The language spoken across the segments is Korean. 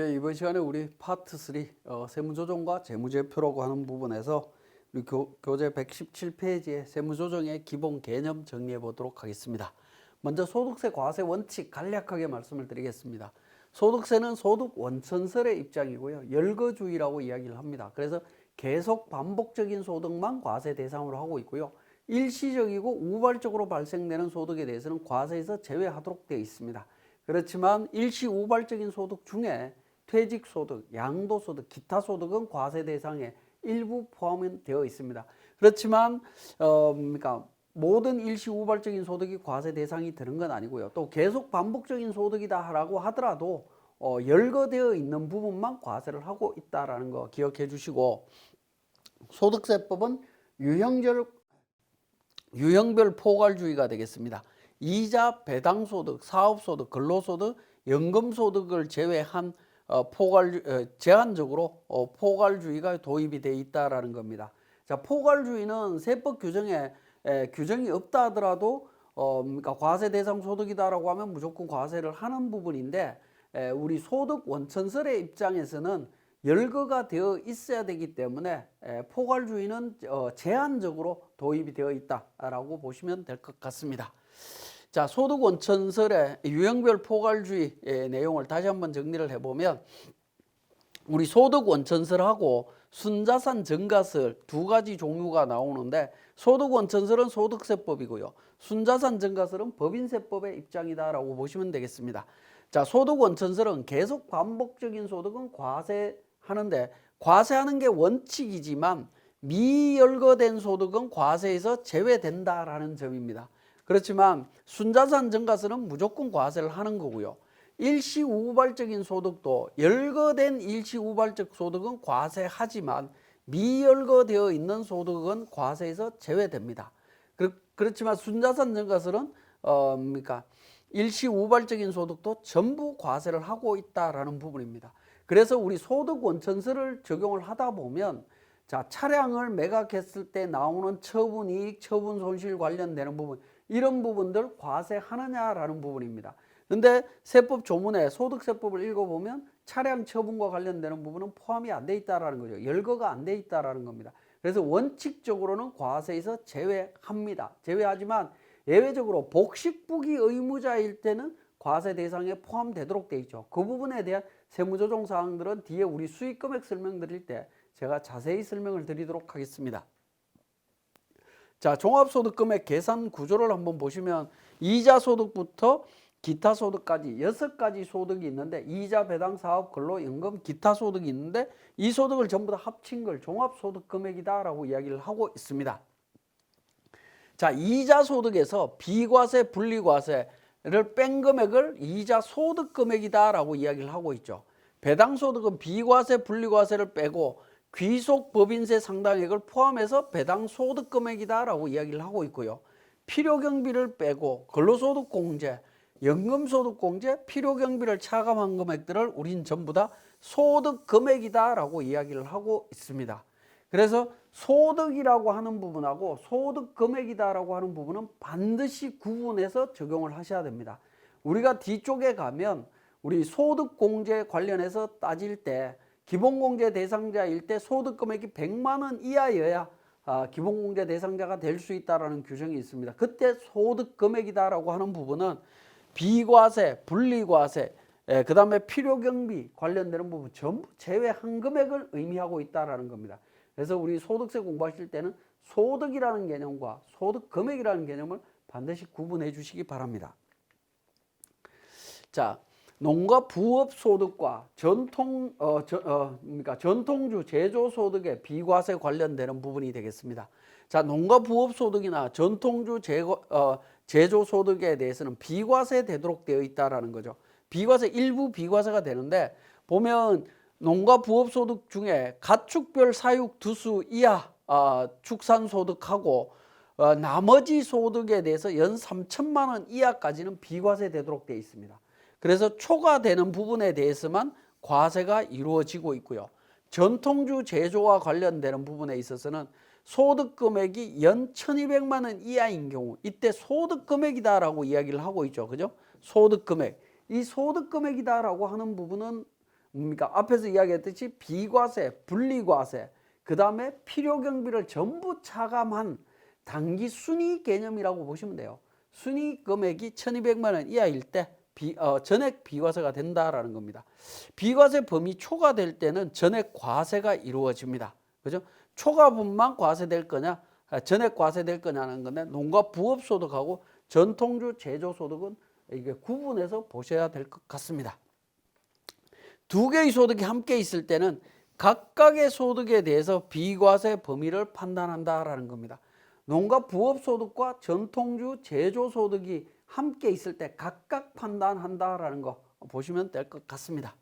이제 이번 시간에 우리 파트 3 세무조정과 재무제표라고 하는 부분에서 우리 교재 117페이지의 세무조정의 기본 개념 정리해 보도록 하겠습니다. 먼저 소득세 과세 원칙 간략하게 말씀을 드리겠습니다. 소득세는 소득 원천설의 입장이고요. 열거주의라고 이야기를 합니다. 그래서 계속 반복적인 소득만 과세 대상으로 하고 있고요. 일시적이고 우발적으로 발생되는 소득에 대해서는 과세에서 제외하도록 되어 있습니다. 그렇지만 일시 우발적인 소득 중에 퇴직소득, 양도소득, 기타소득은 과세 대상에 일부 포함되어 있습니다. 그렇지만 그러니까 모든 일시 우발적인 소득이 과세 대상이 되는 건 아니고요. 또 계속 반복적인 소득이다라고 하더라도 열거되어 있는 부분만 과세를 하고 있다라는 거 기억해 주시고, 소득세법은 유형별 포괄주의가 되겠습니다. 이자, 배당소득, 사업소득, 근로소득, 연금소득을 제외한 제한적으로 포괄주의가 도입이 되어 있다라는 겁니다. 자, 포괄주의는 세법 규정에 규정이 없다 하더라도 그러니까 과세 대상 소득이다라고 하면 무조건 과세를 하는 부분인데, 우리 소득 원천설의 입장에서는 열거가 되어 있어야 되기 때문에 포괄주의는 제한적으로 도입이 되어 있다라고 보시면 될 것 같습니다. 자, 소득 원천설의 유형별 포괄주의 내용을 다시 한번 정리를 해보면, 우리 소득 원천설하고 순자산 증가설 두 가지 종류가 나오는데, 소득 원천설은 소득세법이고요. 순자산 증가설은 법인세법의 입장이다라고 보시면 되겠습니다. 자, 소득 원천설은 계속 반복적인 소득은 과세하는데, 과세하는 게 원칙이지만 미열거된 소득은 과세에서 제외된다라는 점입니다. 그렇지만 순자산 증가설은 무조건 과세를 하는 거고요. 일시 우발적인 소득도 열거된 일시 우발적 소득은 과세하지만 미열거되어 있는 소득은 과세에서 제외됩니다. 그렇지만 순자산 증가설은 그러니까 일시 우발적인 소득도 전부 과세를 하고 있다라는 부분입니다. 그래서 우리 소득 원천설을 적용을 하다 보면, 자, 차량을 매각했을 때 나오는 처분 이익, 처분 손실 관련되는 부분, 이런 부분들 과세하느냐라는 부분입니다. 근데 세법 조문에 소득세법을 읽어보면 차량 처분과 관련되는 부분은 포함이 안 돼 있다라는 거죠. 열거가 안 돼 있다라는 겁니다. 그래서 원칙적으로는 과세에서 제외합니다. 제외하지만 예외적으로 복식부기 의무자일 때는 과세 대상에 포함되도록 되어 있죠. 그 부분에 대한 세무조정 사항들은 뒤에 우리 수익금액 설명드릴 때 제가 자세히 설명을 드리도록 하겠습니다. 자, 종합소득금액 계산 구조를 한번 보시면 이자소득부터 기타소득까지 6가지 소득이 있는데, 이자, 배당, 사업, 근로, 연금, 기타소득이 있는데, 이 소득을 전부 다 합친 걸 종합소득금액이다라고 이야기를 하고 있습니다. 자, 이자소득에서 비과세, 분리과세를 뺀 금액을 이자소득금액이다라고 이야기를 하고 있죠. 배당소득은 비과세, 분리과세를 빼고 귀속법인세 상당액을 포함해서 배당소득금액이다라고 이야기를 하고 있고요. 필요경비를 빼고 근로소득공제, 연금소득공제, 필요경비를 차감한 금액들을 우린 전부 다 소득금액이다라고 이야기를 하고 있습니다. 그래서 소득이라고 하는 부분하고 소득금액이다라고 하는 부분은 반드시 구분해서 적용을 하셔야 됩니다. 우리가 뒤쪽에 가면 우리 소득공제 관련해서 따질 때 기본공제 대상자일 때 소득금액이 100만 원 이하여야 기본공제 대상자가 될 수 있다는 규정이 있습니다. 그때 소득금액이다라고 하는 부분은 비과세, 분리과세, 그 다음에 필요경비 관련되는 부분 전부 제외한 금액을 의미하고 있다는 겁니다. 그래서 우리 소득세 공부하실 때는 소득이라는 개념과 소득금액이라는 개념을 반드시 구분해 주시기 바랍니다. 자, 농가 부업 소득과 그러니까 전통주 제조 소득의 비과세 관련되는 부분이 되겠습니다. 자, 농가 부업 소득이나 전통주 제조 소득에 대해서는 비과세 되도록 되어 있다라는 거죠. 비과세, 일부 비과세가 되는데, 보면 농가 부업 소득 중에 가축별 사육 두수 이하 축산 소득하고 나머지 소득에 대해서 연 3천만 원 이하까지는 비과세 되도록 되어 있습니다. 그래서 초과되는 부분에 대해서만 과세가 이루어지고 있고요. 전통주 제조와 관련되는 부분에 있어서는 소득금액이 연 1,200만 원 이하인 경우, 이때 소득금액이다라고 이야기를 하고 있죠. 그죠? 소득금액. 이 소득금액이다라고 하는 부분은 뭡니까? 앞에서 이야기했듯이 비과세, 분리과세, 그 다음에 필요경비를 전부 차감한 단기 순이익 개념이라고 보시면 돼요. 순이익 금액이 1200만 원 이하일 때 전액 비과세가 된다라는 겁니다. 비과세 범위 초과될 때는 전액 과세가 이루어집니다. 그죠? 초과분만 과세될 거냐, 전액 과세될 거냐는 건데, 농가 부업소득하고 전통주 제조소득은 이게 구분해서 보셔야 될 것 같습니다. 두 개의 소득이 함께 있을 때는 각각의 소득에 대해서 비과세 범위를 판단한다라는 겁니다. 농가 부업소득과 전통주 제조소득이 함께 있을 때 각각 판단한다라는 거 보시면 될 것 같습니다.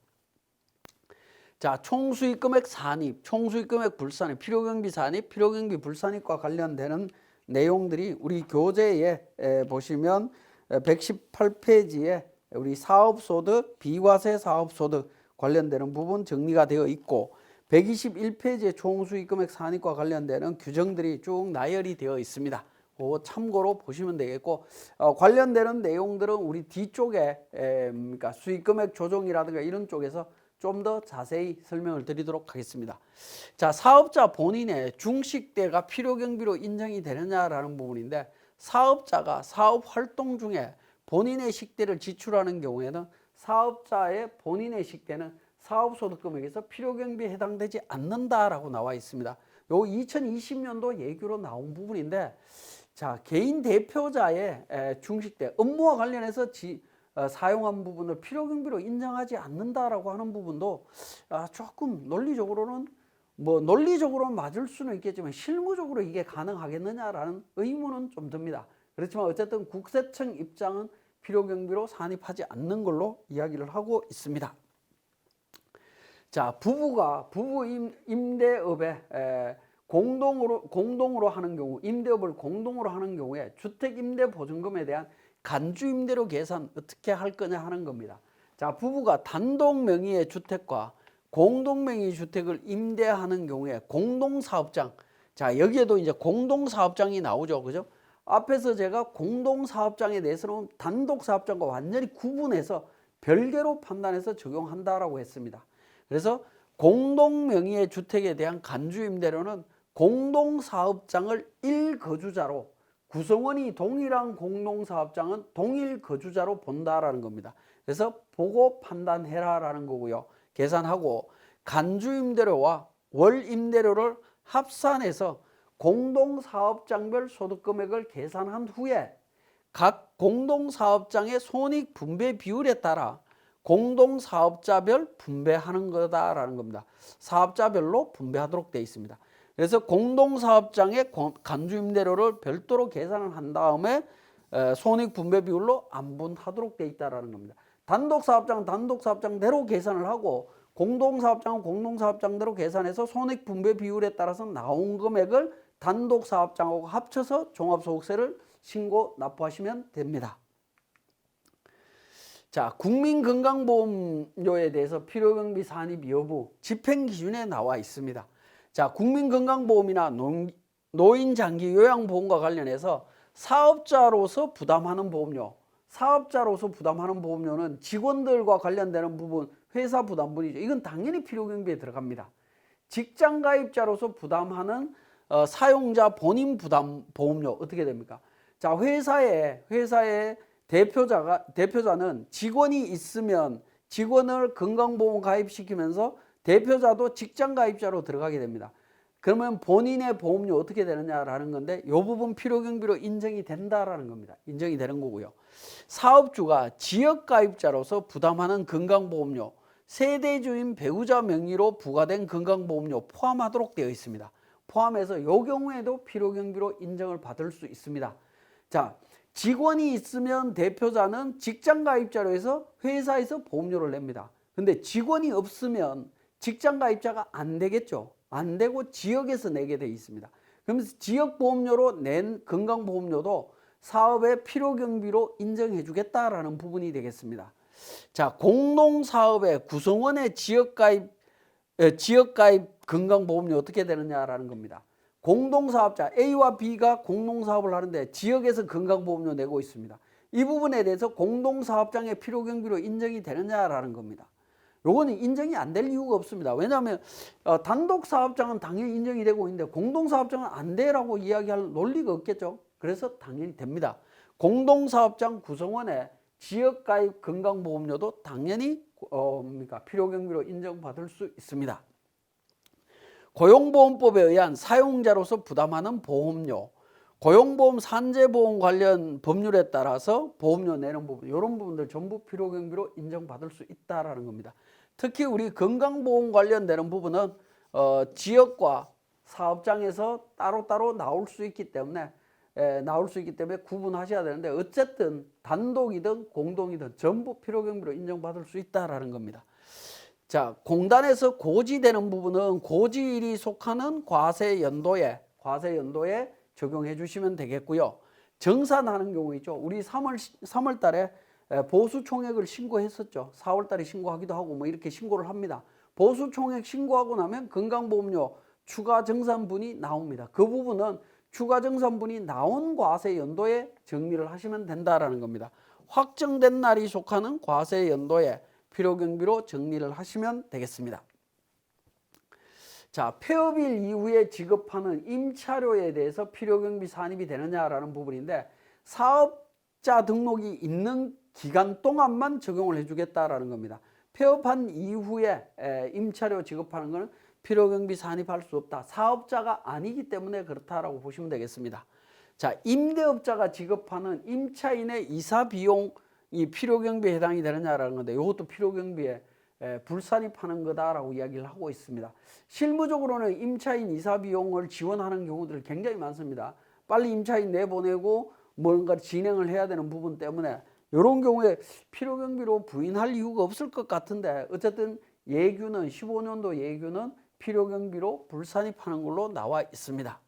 자, 총수익금액 산입, 총수익금액 불산입, 필요경비 산입, 필요경비 불산입과 관련되는 내용들이 우리 교재에 보시면 118페이지에 우리 사업소득, 비과세 사업소득 관련되는 부분 정리가 되어 있고, 121페이지에 총수익금액 산입과 관련되는 규정들이 쭉 나열이 되어 있습니다. 그거 참고로 보시면 되겠고, 관련되는 내용들은 우리 뒤쪽에 그러니까 수익금액 조정이라든가 이런 쪽에서 좀 더 자세히 설명을 드리도록 하겠습니다. 자, 사업자 본인의 중식대가 필요경비로 인정이 되느냐라는 부분인데, 사업자가 사업 활동 중에 본인의 식대를 지출하는 경우에는 사업자의 본인의 식대는 사업소득금액에서 필요경비에 해당되지 않는다라고 나와 있습니다. 요 2020년도 예규로 나온 부분인데, 자, 개인 대표자의 중식대 업무와 관련해서 사용한 부분을 필요경비로 인정하지 않는다라고 하는 부분도 조금 논리적으로는 논리적으로는 맞을 수는 있겠지만 실무적으로 이게 가능하겠느냐라는 의문은 좀 듭니다. 그렇지만 어쨌든 국세청 입장은 필요경비로 산입하지 않는 걸로 이야기를 하고 있습니다. 자, 부부 임대업에 공동으로 하는 경우, 임대업을 공동으로 하는 경우에 주택임대보증금에 대한 간주임대료 계산 어떻게 할 거냐 하는 겁니다. 자, 부부가 단독 명의의 주택과 공동 명의 주택을 임대하는 경우에 공동사업장, 자, 여기에도 이제 공동사업장이 나오죠. 그죠? 앞에서 제가 공동사업장에 대해서는 단독사업장과 완전히 구분해서 별개로 판단해서 적용한다라고 했습니다. 그래서 공동 명의의 주택에 대한 간주임대료는 공동사업장을 1거주자로, 구성원이 동일한 공동사업장은 동일 거주자로 본다라는 겁니다. 그래서 보고 판단해라라는 거고요. 계산하고 간주임대료와 월임대료를 합산해서 공동사업장별 소득금액을 계산한 후에 각 공동사업장의 손익분배 비율에 따라 공동사업자별 분배하는 거다라는 겁니다. 사업자별로 분배하도록 되어 있습니다. 그래서 공동사업장의 간주임대료를 별도로 계산을 한 다음에 손익분배 비율로 안분하도록 되어 있다는 겁니다. 단독사업장은 단독사업장대로 계산을 하고 공동사업장은 공동사업장대로 계산해서 손익분배 비율에 따라서 나온 금액을 단독사업장하고 합쳐서 종합소득세를 신고 납부하시면 됩니다. 자, 국민건강보험료에 대해서 필요경비 산입 여부 집행기준에 나와 있습니다. 자, 국민건강보험이나 노인장기 요양보험과 관련해서 사업자로서 부담하는 보험료는 직원들과 관련되는 부분, 회사 부담분이죠. 이건 당연히 필요경비에 들어갑니다. 직장가입자로서 부담하는 사용자 본인 부담 보험료 어떻게 됩니까? 자, 회사의 대표자는 직원이 있으면 직원을 건강보험 가입시키면서 대표자도 직장가입자로 들어가게 됩니다. 그러면 본인의 보험료 어떻게 되느냐라는 건데, 이 부분 필요경비로 인정이 된다라는 겁니다. 인정이 되는 거고요. 사업주가 지역가입자로서 부담하는 건강보험료, 세대주인 배우자 명의로 부과된 건강보험료 포함하도록 되어 있습니다. 포함해서 이 경우에도 필요경비로 인정을 받을 수 있습니다. 자, 직원이 있으면 대표자는 직장가입자로 해서 회사에서 보험료를 냅니다. 근데 직원이 없으면 직장가입자가 안 되겠죠. 안 되고 지역에서 내게 되어 있습니다. 그러면서 지역보험료로 낸 건강보험료도 사업의 필요경비로 인정해 주겠다라는 부분이 되겠습니다. 자, 공동사업의 구성원의 지역가입 건강보험료 어떻게 되느냐라는 겁니다. 공동사업자 A와 B가 공동사업을 하는데 지역에서 건강보험료 내고 있습니다. 이 부분에 대해서 공동사업장의 필요경비로 인정이 되느냐라는 겁니다. 요거는 인정이 안 될 이유가 없습니다. 왜냐하면 단독 사업장은 당연히 인정이 되고 있는데 공동 사업장은 안 돼라고 이야기할 논리가 없겠죠. 그래서 당연히 됩니다. 공동 사업장 구성원의 지역 가입 건강보험료도 당연히 필요 경비로 인정받을 수 있습니다. 고용보험법에 의한 사용자로서 부담하는 보험료, 고용보험 산재보험 관련 법률에 따라서 보험료 내는 부분, 이런 부분들 전부 필요경비로 인정받을 수 있다라는 겁니다. 특히 우리 건강보험 관련되는 부분은 지역과 사업장에서 따로따로 나올 수 있기 때문에 구분하셔야 되는데, 어쨌든 단독이든 공동이든 전부 필요경비로 인정받을 수 있다라는 겁니다. 자, 공단에서 고지되는 부분은 고지일이 속하는 과세연도에 적용해 주시면 되겠고요. 정산하는 경우 있죠. 우리 3월 달에 보수총액을 신고했었죠. 4월 달에 신고하기도 하고 뭐 이렇게 신고를 합니다. 보수총액 신고하고 나면 건강보험료 추가 정산분이 나옵니다. 그 부분은 추가 정산분이 나온 과세연도에 정리를 하시면 된다라는 겁니다. 확정된 날이 속하는 과세연도에 필요경비로 정리를 하시면 되겠습니다. 자, 폐업일 이후에 지급하는 임차료에 대해서 필요경비 산입이 되느냐라는 부분인데, 사업자 등록이 있는 기간 동안만 적용을 해주겠다라는 겁니다. 폐업한 이후에 임차료 지급하는 것은 필요경비 산입할 수 없다. 사업자가 아니기 때문에 그렇다라고 보시면 되겠습니다. 자, 임대업자가 지급하는 임차인의 이사 비용이 필요경비에 해당이 되느냐라는 건데, 이것도 필요경비에 불산입하는 거다라고 이야기를 하고 있습니다. 실무적으로는 임차인 이사 비용을 지원하는 경우들이 굉장히 많습니다. 빨리 임차인 내보내고 뭔가 진행을 해야 되는 부분 때문에 이런 경우에 필요경비로 부인할 이유가 없을 것 같은데, 어쨌든 예규는 15년도 예규는 필요경비로 불산입하는 걸로 나와 있습니다.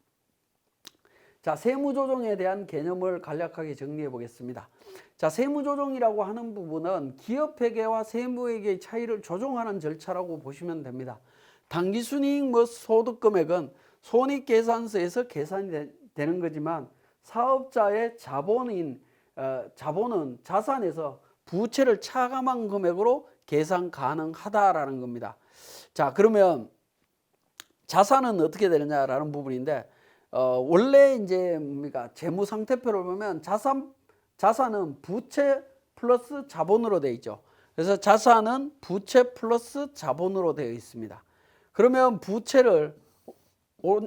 자, 세무조정에 대한 개념을 간략하게 정리해 보겠습니다. 자, 세무조정이라고 하는 부분은 기업회계와 세무회계의 차이를 조정하는 절차라고 보시면 됩니다. 당기순이익 뭐 소득금액은 손익계산서에서 계산이 되는 거지만, 사업자의 자본은 자산에서 부채를 차감한 금액으로 계산 가능하다라는 겁니다. 자, 그러면 자산은 어떻게 되느냐라는 부분인데, 원래 이제 재무상태표를 보면 자산은 부채 플러스 자본으로 되어 있죠. 그래서 자산은 부채 플러스 자본으로 되어 있습니다. 그러면 부채를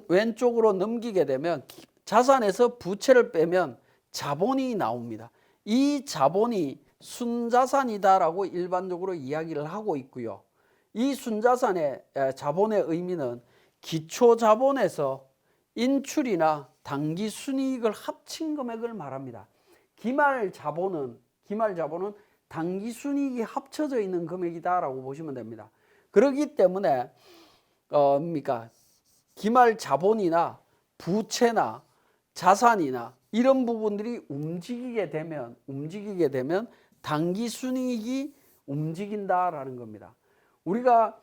왼쪽으로 넘기게 되면 자산에서 부채를 빼면 자본이 나옵니다. 이 자본이 순자산이다라고 일반적으로 이야기를 하고 있고요. 이 순자산의 자본의 의미는 기초자본에서 인출이나 당기순이익을 합친 금액을 말합니다. 기말자본은 당기순이익이 합쳐져 있는 금액이다라고 보시면 됩니다. 그렇기 때문에 기말자본이나 부채나 자산이나 이런 부분들이 움직이게 되면 당기순이익이 움직인다라는 겁니다. 우리가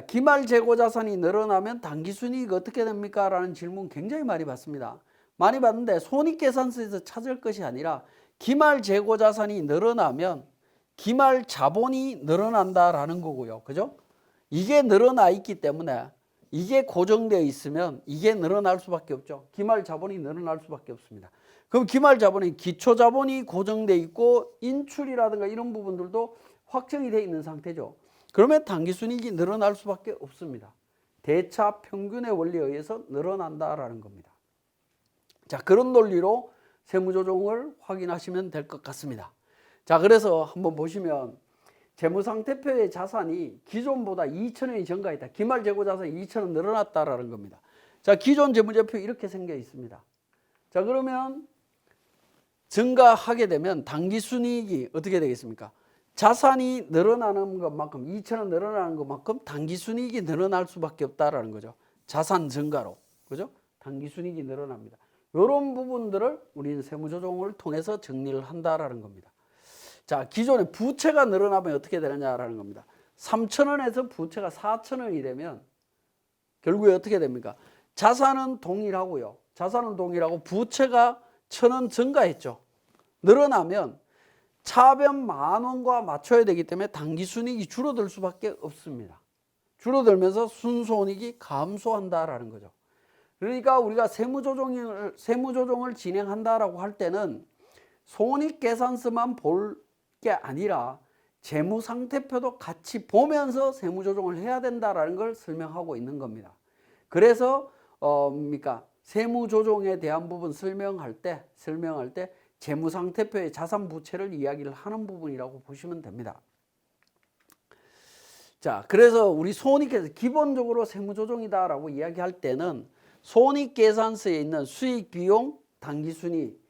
기말재고자산이 늘어나면 당기순이익이 어떻게 됩니까? 라는 질문 굉장히 많이 받습니다. 많이 받는데 손익계산서에서 찾을 것이 아니라 기말재고자산이 늘어나면 기말자본이 늘어난다라는 거고요. 그죠? 이게 늘어나 있기 때문에, 이게 고정되어 있으면 이게 늘어날 수밖에 없죠. 기말자본이 늘어날 수밖에 없습니다. 그럼 기말자본이 기초자본이 고정되어 있고 인출이라든가 이런 부분들도 확정이 되어 있는 상태죠. 그러면 당기순이익이 늘어날 수밖에 없습니다. 대차 평균의 원리에 의해서 늘어난다라는 겁니다. 자, 그런 논리로 세무조정을 확인하시면 될 것 같습니다. 자, 그래서 한번 보시면 재무상태표의 자산이 기존보다 2,000원이 증가했다. 기말재고자산이 2,000원 늘어났다라는 겁니다. 자, 기존 재무제표 이렇게 생겨 있습니다. 자, 그러면 증가하게 되면 당기순이익이 어떻게 되겠습니까? 자산이 늘어나는 것만큼, 2,000원 늘어나는 것만큼 당기순이익이 늘어날 수밖에 없다라는 거죠. 자산 증가로. 그죠? 당기순이익이 늘어납니다. 이런 부분들을 우리는 세무조정을 통해서 정리를 한다라는 겁니다. 자, 기존에 부채가 늘어나면 어떻게 되느냐라는 겁니다. 3,000원에서 부채가 4,000원이 되면 결국에 어떻게 됩니까? 자산은 동일하고요. 부채가 1,000원 증가했죠. 늘어나면 차변 10,000원과 맞춰야 되기 때문에 당기순이익이 줄어들 수밖에 없습니다. 줄어들면서 순손익이 감소한다라는 거죠. 그러니까 우리가 세무조정을 진행한다라고 할 때는 손익계산서만 볼 게 아니라 재무상태표도 같이 보면서 세무조정을 해야 된다라는 걸 설명하고 있는 겁니다. 그래서 그러니까 세무조정에 대한 부분 설명할 때 재무상태표의 자산부채를 이야기를 하는 부분이라고 보시면 됩니다. 자, 그래서 우리 손익계산 기본적으로 세무조정이다라고 이야기할 때는 손익계산서에 있는 수익, 비용, 당기순이익,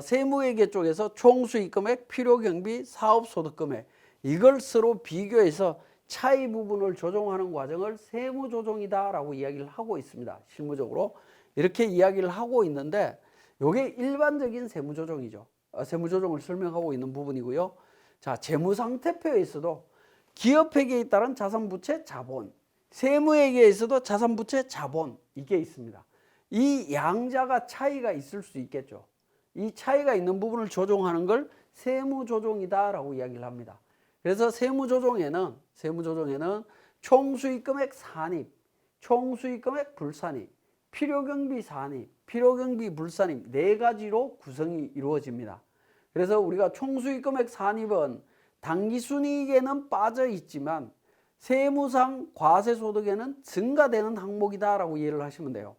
세무회계 쪽에서 총수익금액, 필요경비, 사업소득금액 이걸 서로 비교해서 차이 부분을 조정하는 과정을 세무조정이다라고 이야기를 하고 있습니다. 실무적으로 이렇게 이야기를 하고 있는데 이게 일반적인 세무조정이죠. 세무조정을 설명하고 있는 부분이고요. 자, 재무상태표에서도 기업회계에 따른 자산부채, 자본, 세무회계에서도 자산부채, 자본 이게 있습니다. 이 양자가 차이가 있을 수 있겠죠. 이 차이가 있는 부분을 조정하는 걸 세무조정이다라고 이야기를 합니다. 그래서 세무조정에는 총수익금액 산입, 총수익금액 불산입, 필요경비 산입, 필요경비 불산입 네 가지로 구성이 이루어집니다. 그래서 우리가 총수익금액 산입은 당기순이익에는 빠져 있지만 세무상 과세소득에는 증가되는 항목이다라고 이해를 하시면 돼요.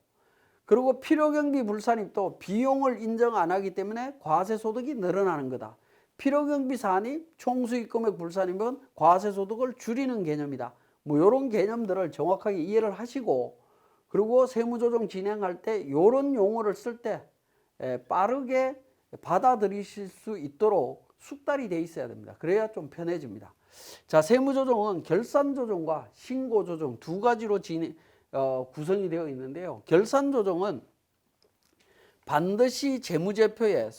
그리고 필요경비 불산입도 비용을 인정 안 하기 때문에 과세소득이 늘어나는 거다. 필요경비 산입, 총수익금액 불산입은 과세소득을 줄이는 개념이다. 뭐 이런 개념들을 정확하게 이해를 하시고 그리고 세무조정 진행할 때 이런 용어를 쓸 때 빠르게 받아들이실 수 있도록 숙달이 돼 있어야 됩니다. 그래야 좀 편해집니다. 자, 세무조정은 결산조정과 신고조정 두 가지로 구성이 되어 있는데요. 결산조정은 반드시 재무제표에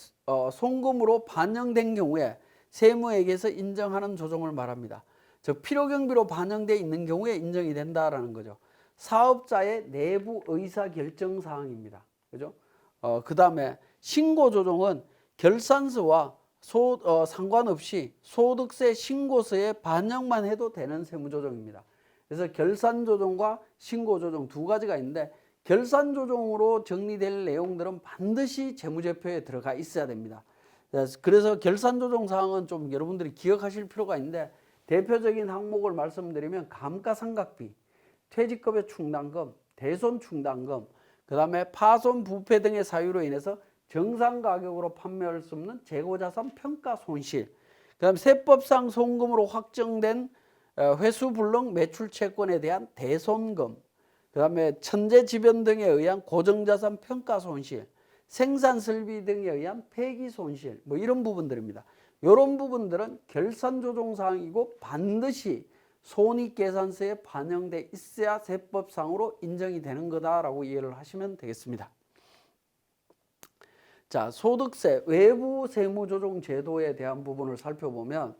송금으로 반영된 경우에 세무회계에서 인정하는 조정을 말합니다. 즉 필요경비로 반영되어 있는 경우에 인정이 된다라는 거죠. 사업자의 내부 의사결정 사항입니다. 그죠? 그 다음에 신고조정은 결산서와 상관없이 소득세 신고서에 반영만 해도 되는 세무조정입니다. 그래서 결산조정과 신고조정 두 가지가 있는데 결산조정으로 정리될 내용들은 반드시 재무제표에 들어가 있어야 됩니다. 그래서 결산조정 사항은 좀 여러분들이 기억하실 필요가 있는데 대표적인 항목을 말씀드리면 감가상각비, 퇴직급여 충당금, 대손 충당금, 그 다음에 파손, 부패 등의 사유로 인해서 정상 가격으로 판매할 수 없는 재고자산 평가 손실, 그 다음에 세법상 송금으로 확정된 회수불능 매출채권에 대한 대손금, 그 다음에 천재지변 등에 의한 고정자산 평가 손실, 생산설비 등에 의한 폐기 손실, 뭐 이런 부분들입니다. 이런 부분들은 결산조정사항이고 반드시 손익계산서에 반영돼 있어야 세법상으로 인정이 되는 거다라고 이해를 하시면 되겠습니다. 자, 소득세 외부 세무조정 제도에 대한 부분을 살펴보면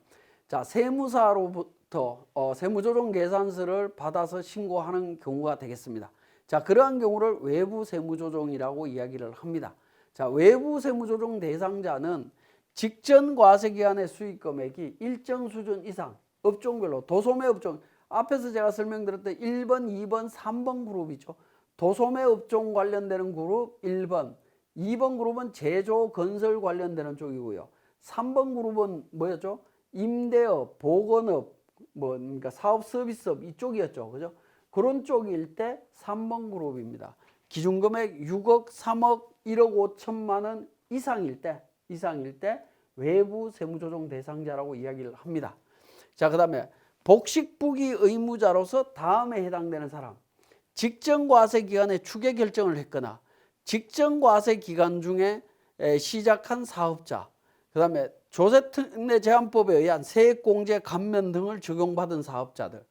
자, 세무사로부터 세무조정 계산서를 받아서 신고하는 경우가 되겠습니다. 자, 그러한 경우를 외부 세무조정이라고 이야기를 합니다. 자, 외부 세무조정 대상자는 직전 과세기간의 수익금액이 일정 수준 이상 업종별로 도소매 업종 앞에서 제가 설명드렸던 1번, 2번, 3번 그룹이죠. 도소매 업종 관련되는 그룹 1번, 2번 그룹은 제조, 건설 관련되는 쪽이고요. 3번 그룹은 뭐였죠? 임대업, 보건업, 그러니까 사업 서비스업 이쪽이었죠. 그죠? 그런 쪽일 때 3번 그룹입니다. 기준금액 6억, 3억, 1억 5천만 원 이상일 때 외부 세무조정 대상자라고 이야기를 합니다. 자, 그 다음에 복식부기 의무자로서 다음에 해당되는 사람, 직전과세 기간에 추계 결정을 했거나 직전과세 기간 중에 시작한 사업자, 그 다음에 조세특례 제한법에 의한 세액공제 감면 등을 적용받은 사업자들,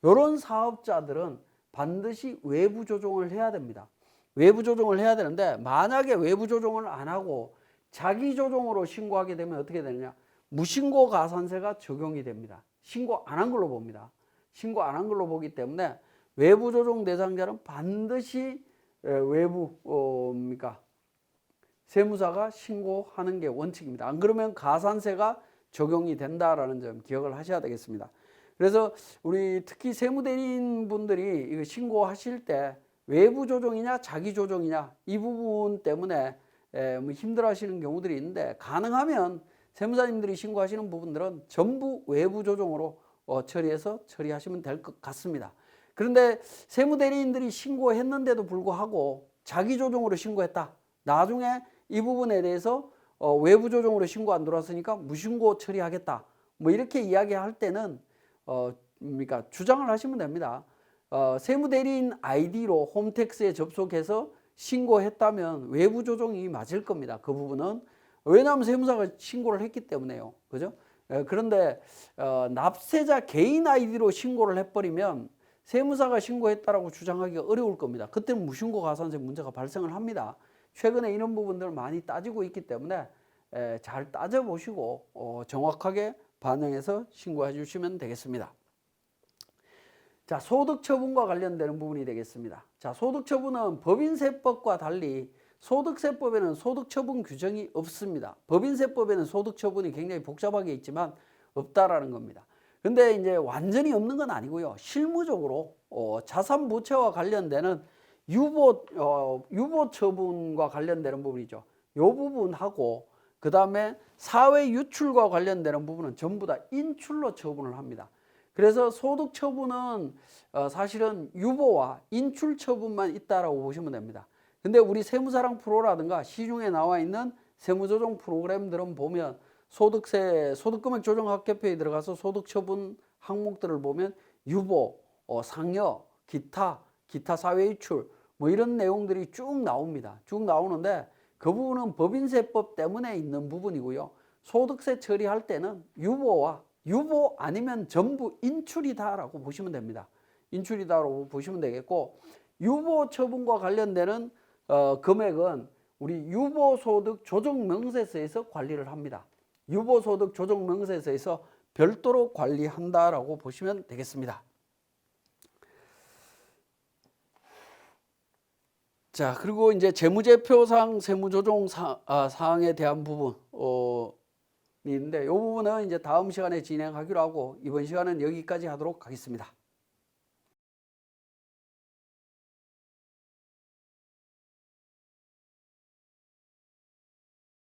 이런 사업자들은 반드시 외부 조정을 해야 됩니다. 외부 조정을 해야 되는데 만약에 외부 조정을 안 하고 자기 조정으로 신고하게 되면 어떻게 되느냐? 무신고 가산세가 적용이 됩니다. 신고 안 한 걸로 봅니다. 신고 안 한 걸로 보기 때문에 외부 조정 대상자는 반드시 외부 그러니까 세무사가 신고하는 게 원칙입니다. 안 그러면 가산세가 적용이 된다라는 점 기억을 하셔야 되겠습니다. 그래서 우리 특히 세무대리인 분들이 이거 신고하실 때 외부 조정이냐 자기 조정이냐 이 부분 때문에 뭐 힘들어하시는 경우들이 있는데, 가능하면 세무사님들이 신고하시는 부분들은 전부 외부 조정으로 처리해서 처리하시면 될 것 같습니다. 그런데 세무대리인들이 신고했는데도 불구하고 자기 조정으로 신고했다, 나중에 이 부분에 대해서 외부 조정으로 신고 안 들어왔으니까 무신고 처리하겠다, 뭐 이렇게 이야기할 때는 그러니까 주장을 하시면 됩니다. 세무대리인 아이디로 홈택스에 접속해서 신고했다면 외부 조정이 맞을 겁니다. 그 부분은. 왜냐하면 세무사가 신고를 했기 때문에요. 그죠? 그런데 납세자 개인 아이디로 신고를 해버리면 세무사가 신고했다라고 주장하기가 어려울 겁니다. 그때는 무신고 가산세 문제가 발생을 합니다. 최근에 이런 부분들을 많이 따지고 있기 때문에 잘 따져보시고 정확하게 반영해서 신고해 주시면 되겠습니다. 자, 소득처분과 관련되는 부분이 되겠습니다. 자, 소득처분은 법인세법과 달리 소득세법에는 소득처분 규정이 없습니다. 법인세법에는 소득처분이 굉장히 복잡하게 있지만 없다라는 겁니다. 근데 이제 완전히 없는 건 아니고요. 실무적으로 자산부채와 관련되는 유보 처분과 관련되는 부분이죠. 이 부분하고 그 다음에 사회 유출과 관련되는 부분은 전부 다 인출로 처분을 합니다. 그래서 소득 처분은 사실은 유보와 인출 처분만 있다라고 보시면 됩니다. 근데 우리 세무사랑 프로라든가 시중에 나와 있는 세무조정 프로그램들은 보면 소득세, 소득금액 조정학계표에 들어가서 소득 처분 항목들을 보면 유보, 상여, 기타 사회 유출 뭐 이런 내용들이 쭉 나옵니다. 쭉 나오는데 그 부분은 법인세법 때문에 있는 부분이고요. 소득세 처리할 때는 유보 아니면 전부 인출이다라고 보시면 됩니다. 인출이다라고 보시면 되겠고, 유보 처분과 관련되는 금액은 우리 유보소득 조정명세서에서 관리를 합니다. 유보소득 조정명세서에서 별도로 관리한다라고 보시면 되겠습니다. 자, 그리고 이제 재무제표상 세무조정 사항에 대한 부분 있는데 이 부분은 이제 다음 시간에 진행하기로 하고 이번 시간은 여기까지 하도록 하겠습니다.